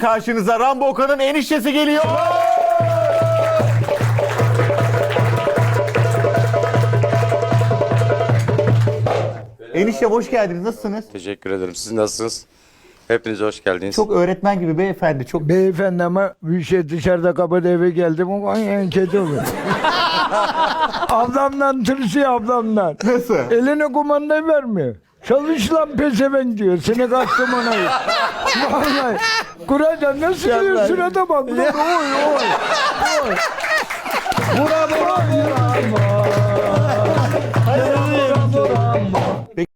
karşınıza Rambo Okan'ın eniştesi geliyor. Enişte hoş geldiniz. Nasılsınız? Teşekkür ederim. Siz nasılsınız? Hepiniz hoş geldiniz. Çok öğretmen gibi beyefendi. Çok Beyefendi ama bir şey dışarıda kapıda eve geldim ama en kötü olur. Ablamdan tırsıyor ablamdan. Nasıl? Eline kumandayı vermiyor. Çalış lan pezevenk diyor. Seni kaçtım ona. Vallahi. Kuracan nasıl diyor sırada bak. Oy oy. Oy. Vura vura vura.